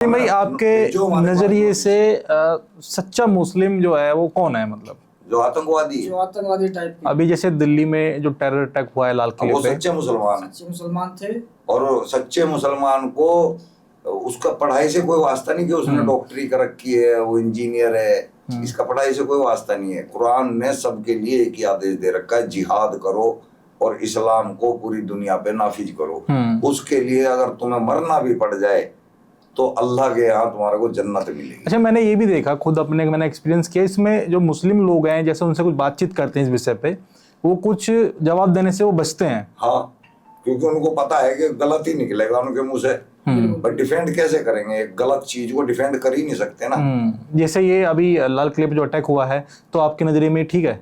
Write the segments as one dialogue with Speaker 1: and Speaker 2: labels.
Speaker 1: भाई आपके नजरिए से सच्चा मुस्लिम जो है वो कौन है, मतलब
Speaker 2: जो आतंकवादी
Speaker 3: जो आतंकवादी टाइप के
Speaker 1: अभी जैसे दिल्ली में जो टेरर अटैक हुआ है लाल किले
Speaker 2: वो
Speaker 1: पे,
Speaker 2: सच्चे मुसलमान है।
Speaker 3: सच्चे मुसलमान थे।
Speaker 2: और सच्चे मुसलमान को उसका पढ़ाई से कोई वास्ता नहीं कि उसने डॉक्टरी कर रखी है, वो इंजीनियर है, इसका पढ़ाई से कोई वास्ता नहीं है। कुरान ने सबके लिए एक ही आदेश दे रखा है, जिहाद करो और इस्लाम को पूरी दुनिया पे नाफिज करो। उसके लिए अगर तुम्हें मरना भी पड़ जाए तो अल्लाह के यहाँ तुम्हारे को जन्नत मिलेगी।
Speaker 1: अच्छा, मैंने ये भी देखा खुद अपने, मैंने एक्सपीरियंस किया इसमें, जो मुस्लिम लोग हैं जैसे उनसे कुछ बातचीत करते हैं इस विषय पे, वो कुछ जवाब देने से वो बचते हैं।
Speaker 2: हाँ, क्योंकि उनको पता है कि गलत ही निकलेगा उनके मुंह से। पर डिफेंड कैसे करेंगे? एक गलत चीज को डिफेंड कर ही नहीं सकते ना।
Speaker 1: जैसे ये अभी लाल किले पे जो अटैक हुआ है, तो आपके नजरिए में ठीक है?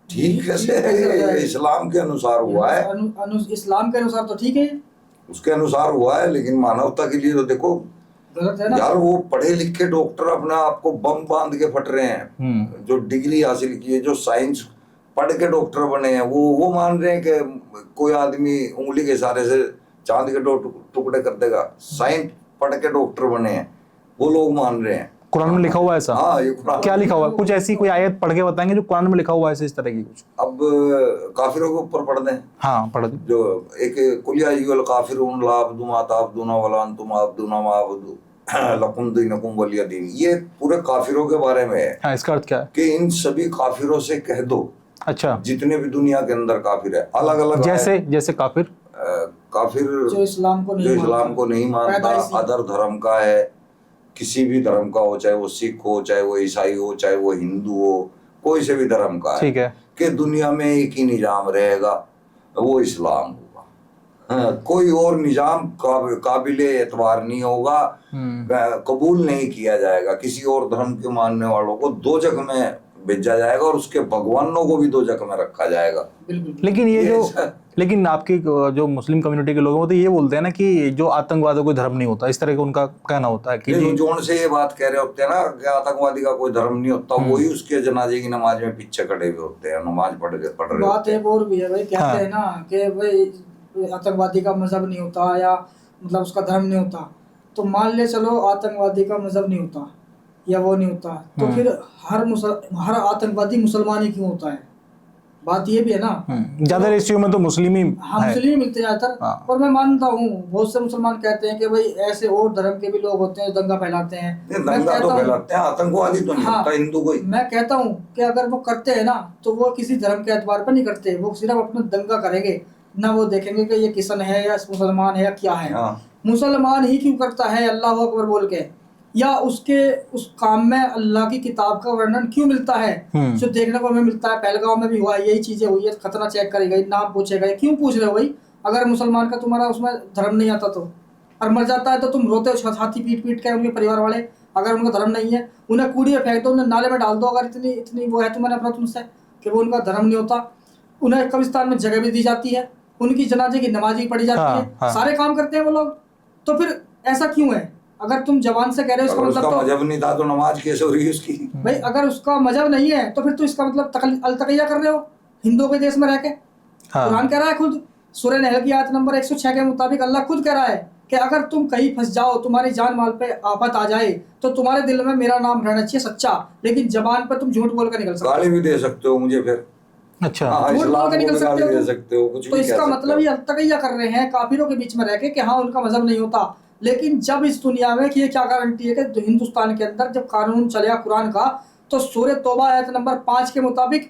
Speaker 2: ठीक है, इस्लाम के अनुसार हुआ है।
Speaker 3: इस्लाम के अनुसार तो ठीक है,
Speaker 2: उसके अनुसार हुआ है, लेकिन मानवता के लिए तो देखो
Speaker 3: गलत है ना
Speaker 2: यार। वो पढ़े लिखे डॉक्टर अपने आप को बम बांध के फट रहे हैं, जो डिग्री हासिल की है, जो साइंस पढ़ के डॉक्टर बने हैं, वो मान रहे हैं कि कोई आदमी उंगली के इशारे से चांद के टुकड़े कर देगा। साइंस पढ़ के डॉक्टर बने हैं, वो लोग मान रहे हैं।
Speaker 1: कुरान में लिखा हुआ है ऐसा?
Speaker 2: हाँ, ये कुरान
Speaker 1: क्या लिखा हुआ है? कुछ ऐसी कोई आयत पढ़ के बताएंगे जो कुरान में लिखा हुआ है इस तरह की कुछ?
Speaker 2: अब काफिरों के ऊपर पढ़ दें।
Speaker 1: हाँ, पढ़ दें।
Speaker 2: जो एक कुल या अय्युहल काफिरून ला अब्दु मा ताबदूना वला अंतुम अब्दुना मा अब्दु लकुम दीनुकुम वलिय दीन। ये पूरे काफिरों के बारे में है।
Speaker 1: हाँ, इसका अर्थ क्या है?
Speaker 2: कि इन सभी काफिरों से कह दो।
Speaker 1: अच्छा,
Speaker 2: जितने भी दुनिया के अंदर काफिर है, अलग अलग
Speaker 1: जैसे काफिर
Speaker 2: काफिर
Speaker 3: जो इस्लाम को नहीं
Speaker 2: मानता, अदर धर्म का है, किसी भी धर्म का हो, चाहे वो सिख हो, चाहे वो ईसाई हो, चाहे वो हिंदू हो, कोई से भी धर्म का है,
Speaker 1: ठीक है, कि
Speaker 2: दुनिया में एक ही निजाम रहेगा, वो इस्लाम होगा। कोई और निजाम काबिले एतबार नहीं होगा, कबूल नहीं किया जाएगा। किसी और धर्म के मानने वालों को दोजख में भेजा जाएगा और उसके भगवानों को भी दोजख में रखा जाएगा।
Speaker 1: लेकिन लेकिन आपकी जो मुस्लिम कम्युनिटी के लोग हैं तो ये बोलते हैं ना कि जो आतंकवाद कोई धर्म नहीं होता, इस तरह का उनका कहना होता है कि
Speaker 2: जोन से ये बात कह रहे होते हैं ना कि आतंकवादी का कोई धर्म नहीं होता, वही उसके जनाजे की नमाज में पीछे खड़े हुए होते हैं, नमाज पढ़ रहे।
Speaker 3: बात एक और भी है भाई, कहते हैं ना कि भाई आतंकवादी का मजहब नहीं होता या मतलब उसका धर्म नहीं होता। तो मान ले चलो आतंकवादी का मजहब नहीं होता या वो नहीं होता, तो फिर हर आतंकवादी मुसलमान ही क्यों होता है? बात ये भी है ना।
Speaker 1: ज्यादा रेशियो में तो मुस्लिम ही,
Speaker 3: हाँ, मुस्लिम ही मिलते ज्यादातर। और मैं मानता हूँ बहुत से मुसलमान कहते हैं कि भाई ऐसे और धर्म के भी लोग होते हैं दंगा फैलाते हैं।
Speaker 2: दंगा तो फैलाते हैं, आतंकवादी तो नहीं होता हिंदू कोई।
Speaker 3: मैं कहता हूँ कि अगर वो करते हैं ना तो वो किसी धर्म के एतबार पर नहीं करते, वो सिर्फ अपना दंगा करेंगे ना, वो देखेंगे कि ये किसन है या मुसलमान है या क्या है। मुसलमान ही क्यों करता है अल्लाह अकबर बोल के, या उसके उस काम में अल्लाह की किताब का वर्णन क्यों मिलता है जो देखने को हमें मिलता है। पहलगांव में भी हुआ, यही चीजें हुई है, खतना चेक करेगा, नाम पूछेगा। क्यों पूछ रहे हो भाई? अगर मुसलमान का तुम्हारा उसमें धर्म नहीं आता तो, और मर जाता है तो तुम रोते हो छाती पीट पीट के उनके परिवार वाले। अगर उनका धर्म नहीं है उन्हें कूड़े में फेंक दो, उन्हें नाले में डाल दो। अगर इतनी वो है तुम्हारे नफरत उनसे कि वो उनका धर्म नहीं होता। उन्हें कब्रिस्तान में जगह भी दी जाती है, उनकी जनाजे की नमाज पढ़ी जाती है, सारे काम करते हैं वो लोग। तो फिर ऐसा क्यों है? अगर तुम जवान से कह रहे हो इसका मतलब तो
Speaker 2: मजहब नहीं था तो नमाज कैसे हो रही है उसकी?
Speaker 3: भाई अगर उसका मजहब नहीं है तो फिर तो इसका मतलब अलतकैया कर रहे हो हिंदुओं के देश में रह के। कुरान कह रहा है खुद, सूरह नहल की आयत नंबर 106 के मुताबिक अल्लाह खुद कह रहा है कि अगर तुम कहीं फंस जाओ, तुम्हारी जान माल पे आफत आ जाए, तो तुम्हारे दिल में मेरा नाम रहना चाहिए सच्चा, लेकिन जबान पर तुम झूठ बोल कर निकल सकते हो।
Speaker 2: गाली भी दे सकते हो मुझे फिर।
Speaker 1: अच्छा,
Speaker 3: झूठ बोल कर निकल
Speaker 2: सकते हो, कुछ
Speaker 3: तो इसका मतलब ये अलतकैया कर रहे हैं काफिरों के बीच में रह के कि हाँ उनका मजहब नहीं होता। लेकिन जब इस दुनिया में कि ये क्या गारंटी है कि हिंदुस्तान के अंदर जब कानून चलेगा कुरान का, तो सूरह तौबा आयत नंबर 5 के मुताबिक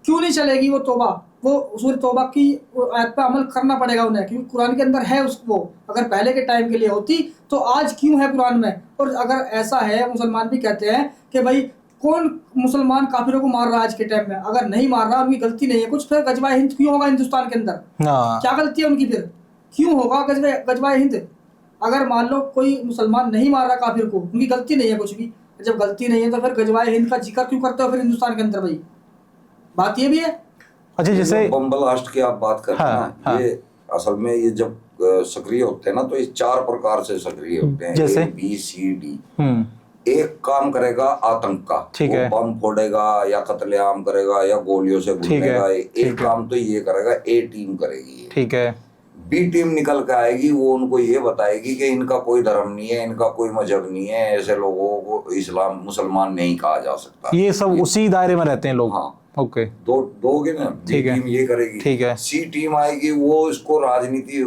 Speaker 3: क्यों नहीं चलेगी वो तौबा? वो सूरह तौबा की आयत पे अमल करना पड़ेगा उन्हें, क्योंकि कुरान के अंदर है उसको। अगर पहले के टाइम के लिए होती तो आज क्यों है कुरान में? और अगर ऐसा है, मुसलमान भी कहते हैं कि भाई कौन मुसलमान काफिरों को मार रहा है आज के टाइम में? अगर नहीं मार रहा, उनकी गलती नहीं है कुछ, फिर गजवा हिंद क्यों होगा हिंदुस्तान के अंदर? क्या गलती है उनकी? फिर क्यों होगा गजवा हिंद? अगर मान लो कोई मुसलमान नहीं मार रहा काफिर को, उनकी गलती नहीं है कुछ भी। जब गलती नहीं है तो फिर गजवाए हिंद का जिक्र क्यों करते हो फिर हिंदुस्तान के अंदर? भाई बात ये भी है।
Speaker 1: अच्छा, जैसे
Speaker 2: बम ब्लास्ट की आप बात करते हैं ना, ये असल में ये जब सक्रिय होते हैं ना तो ये 4 प्रकार से सक्रिय होते हैं,
Speaker 1: जैसे
Speaker 2: ABCD। एक काम करेगा आतंक का,
Speaker 1: ठीक है,
Speaker 2: बम फोड़ेगा या कत्लेआम करेगा या गोलियों से भूनेगा। एक काम तो ये करेगा, A टीम करेगी,
Speaker 1: ठीक है।
Speaker 2: बी टीम निकल के आएगी, वो उनको ये बताएगी कि इनका कोई धर्म नहीं है, इनका कोई मजहब नहीं है, ऐसे लोगों को इस्लाम मुसलमान नहीं कहा जा सकता।
Speaker 1: ये सब उसी दायरे में रहते हैं लोग।
Speaker 2: हाँ।
Speaker 1: ओके,
Speaker 2: दोगे ना, बी टीम ये करेगी।
Speaker 1: ठीक है।
Speaker 2: सी टीम आएगी, वो इसको राजनीति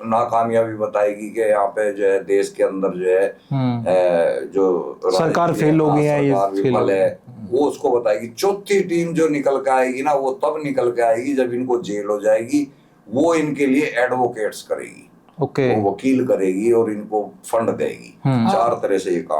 Speaker 2: नाकामयाबी बताएगी कि यहाँ पे जो है देश के अंदर जो है जो
Speaker 1: सरकार फेल हो गई है, ये
Speaker 2: विफल है, वो उसको बताएगी। चौथी टीम जो निकल के आएगी ना, वो तब निकल के आएगी जब इनको जेल हो जाएगी, वो इनके लिए एडवोकेट्स करेगी,
Speaker 1: ओके,
Speaker 2: वो वकील करेगी और इनको फंड देगी। 4 तरह से ये काम